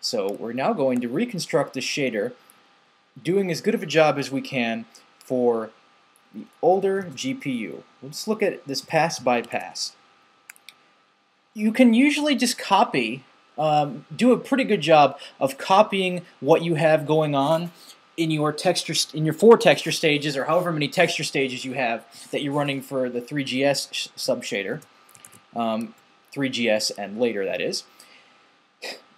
So we're now going to reconstruct the shader, doing as good of a job as we can for the older GPU. Let's look at this pass by pass. You can usually just copy, do a pretty good job of copying what you have going on in your texture, in your 4 texture stages, or however many texture stages you have that you're running for the 3GS subshader, 3GS and later, that is.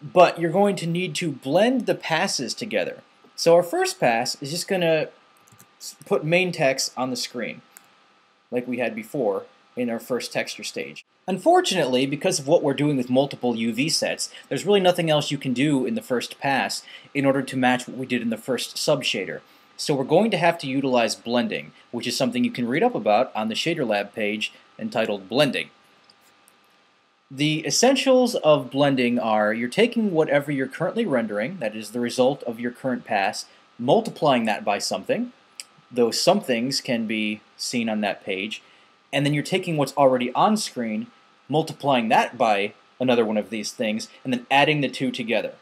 But you're going to need to blend the passes together. So our first pass is just going to put main text on the screen, like we had before in our first texture stage. Unfortunately, because of what we're doing with multiple UV sets, there's really nothing else you can do in the first pass in order to match what we did in the first subshader. So we're going to have to utilize blending, which is something you can read up about on the ShaderLab page entitled Blending. The essentials of blending are you're taking whatever you're currently rendering, that is the result of your current pass, multiplying that by something. Those somethings can be seen on that page. And then you're taking what's already on screen, multiplying that by another one of these things, and then adding the two together.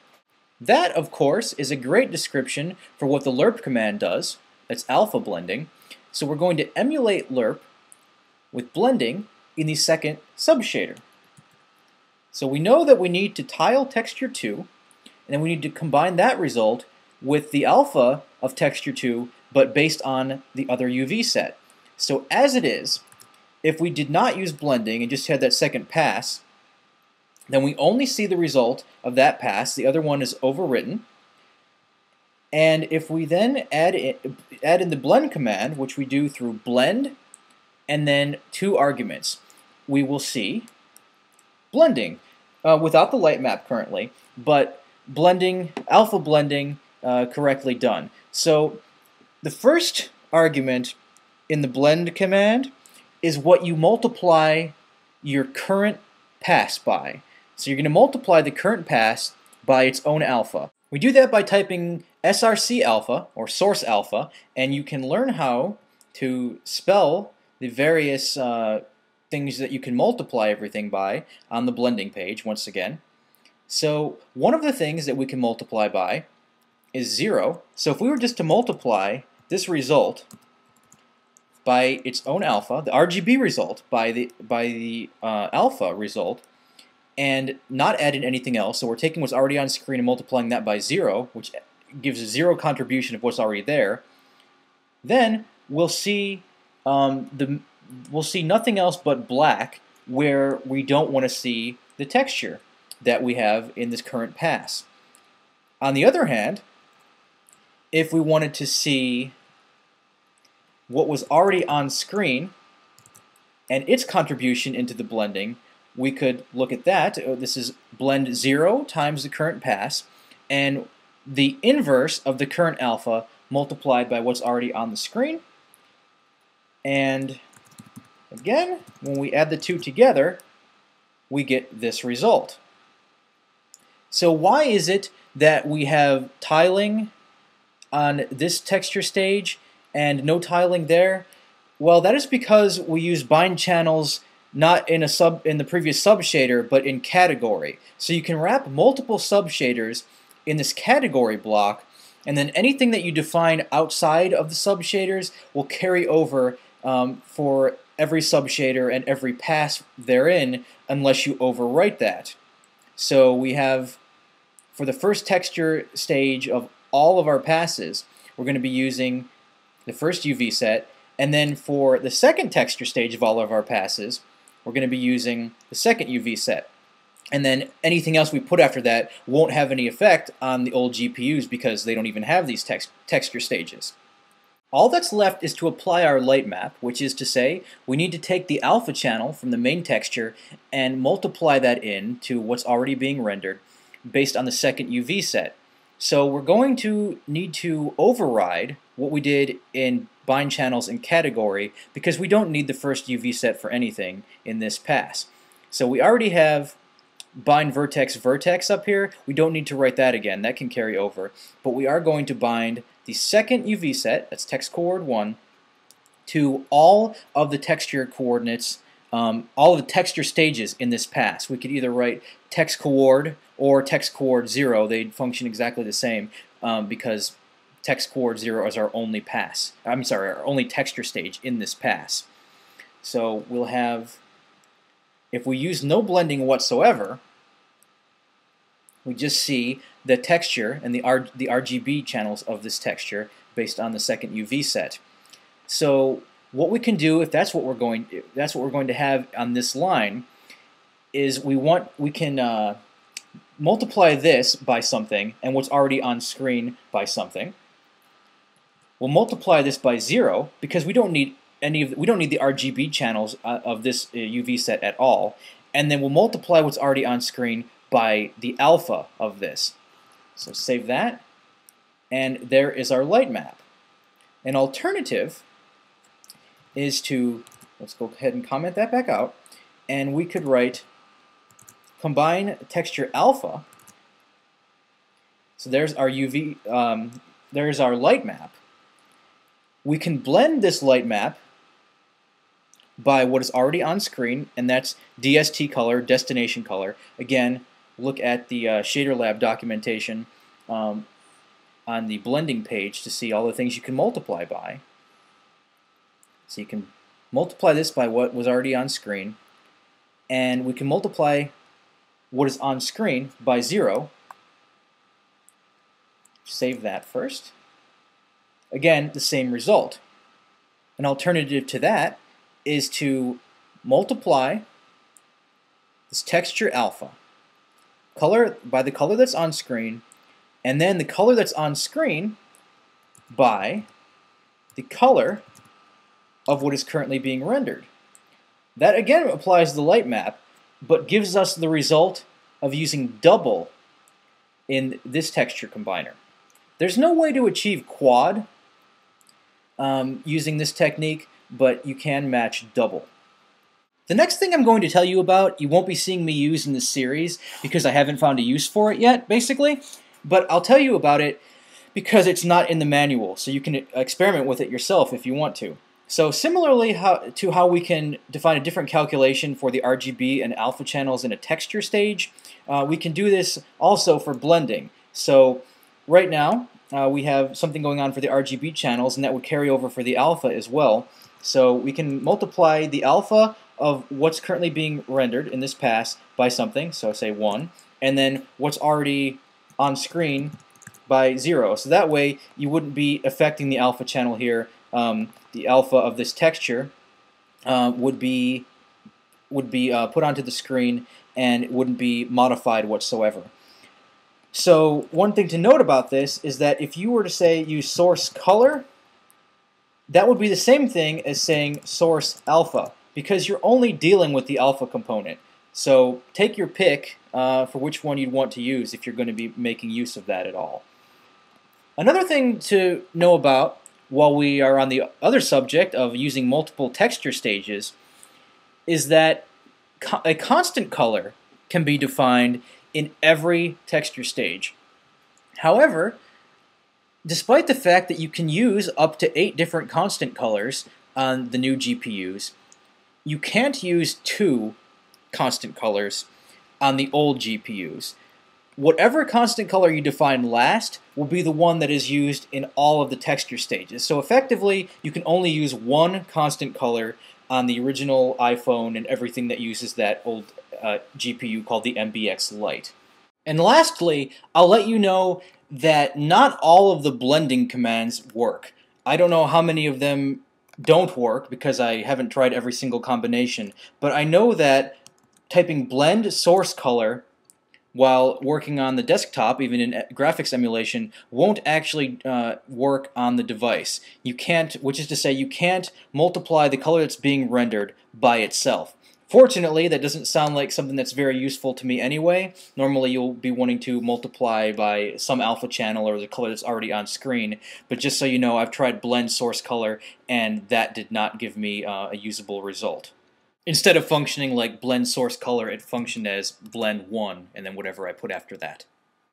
That, of course, is a great description for what the lerp command does. That's alpha blending. So we're going to emulate lerp with blending in the second subshader. So we know that we need to tile texture 2, and then we need to combine that result with the alpha of texture 2, but based on the other UV set. So as it is, if we did not use blending and just had that second pass, then we only see the result of that pass. The other one is overwritten. And if we then add in the blend command, which we do through blend and then 2 arguments, we will see blending without the light map currently, but blending, alpha blending correctly done. So the first argument in the blend command is what you multiply your current pass by. So you're going to multiply the current pass by its own alpha. We do that by typing src alpha, or source alpha, and you can learn how to spell the various things that you can multiply everything by on the blending page once again. So one of the things that we can multiply by is 0. So if we were just to multiply this result by its own alpha, the RGB result by the alpha result, and not add in anything else, so we're taking what's already on screen and multiplying that by 0, which gives a 0 contribution of what's already there, then we'll see nothing else but black where we don't want to see the texture that we have in this current pass. On the other hand, if we wanted to see what was already on screen and its contribution into the blending, we could look at that. This is blend 0 times the current pass, and the inverse of the current alpha multiplied by what's already on the screen. And again, when we add the two together, we get this result. So why is it that we have tiling on this texture stage and no tiling there? Well, that is because we use bind channels not in the previous subshader, but in category. So you can wrap multiple subshaders in this category block, and then anything that you define outside of the subshaders will carry over for every subshader and every pass therein, unless you overwrite that. So we have, for the first texture stage of all of our passes, we're going to be using the first UV set, and then for the second texture stage of all of our passes, we're going to be using the second UV set. And then anything else we put after that won't have any effect on the old GPUs because they don't even have these texture stages. All that's left is to apply our light map, which is to say we need to take the alpha channel from the main texture and multiply that in to what's already being rendered based on the second UV set. So we're going to need to override what we did in bind channels and category because we don't need the first UV set for anything in this pass. So we already have bind vertex vertex up here. We don't need to write that again. That can carry over. But we are going to bind the second UV set, that's text coord 1, to all of the texture coordinates, all of the texture stages in this pass. We could either write text coord or text coord 0, they function exactly the same because text coord 0 is our only pass. I'm sorry, our only texture stage in this pass. So we'll have, if we use no blending whatsoever, we just see the texture and the RGB channels of this texture based on the second UV set. So what we can do, if that's what we're going to have on this line, is we can multiply this by something and what's already on screen by something. We'll multiply this by 0 because we don't need the RGB channels of this UV set at all, and then we'll multiply what's already on screen by the alpha of this. So save that, and there is our light map. An alternative is to, let's go ahead and comment that back out, and we could write combine texture alpha. So there's our there's our light map. We can blend this light map by what is already on screen, and that's DST color, destination color. Again, look at the ShaderLab documentation on the blending page to see all the things you can multiply by. So you can multiply this by what was already on screen, and we can multiply what is on screen by 0. Save that first. Again, the same result. An alternative to that is to multiply this texture alpha color by the color that's on screen, and then the color that's on screen by the color of what is currently being rendered. That again applies the light map, but gives us the result of using double in this texture combiner. There's no way to achieve quad using this technique, but you can match double. The next thing I'm going to tell you about, you won't be seeing me use in this series because I haven't found a use for it yet, basically, but I'll tell you about it because it's not in the manual, so you can experiment with it yourself if you want to. So similarly to how we can define a different calculation for the RGB and alpha channels in a texture stage, we can do this also for blending. So right now we have something going on for the RGB channels, and that would carry over for the alpha as well. So we can multiply the alpha of what's currently being rendered in this pass by something, so say 1, and then what's already on screen by 0. So that way you wouldn't be affecting the alpha channel here. The alpha of this texture would be put onto the screen and wouldn't be modified whatsoever. So one thing to note about this is that if you were to say use source color, that would be the same thing as saying source alpha, because you're only dealing with the alpha component. So take your pick for which one you'd want to use if you're going to be making use of that at all. Another thing to know about while we are on the other subject of using multiple texture stages is that a constant color can be defined in every texture stage. However, despite the fact that you can use up to 8 different constant colors on the new GPUs, you can't use 2 constant colors on the old GPUs. Whatever constant color you define last will be the one that is used in all of the texture stages. So effectively, you can only use 1 constant color on the original iPhone and everything that uses that old GPU called the MBXLite. And lastly, I'll let you know that not all of the blending commands work. I don't know how many of them don't work because I haven't tried every single combination, but I know that typing blend source color while working on the desktop, even in graphics emulation, won't actually work on the device. You can't, which is to say, you can't multiply the color that's being rendered by itself. Fortunately, that doesn't sound like something that's very useful to me anyway. Normally you'll be wanting to multiply by some alpha channel or the color that's already on screen, but just so you know, I've tried blend source color and that did not give me a usable result. Instead of functioning like blend source color, it functioned as blend 1 and then whatever I put after that.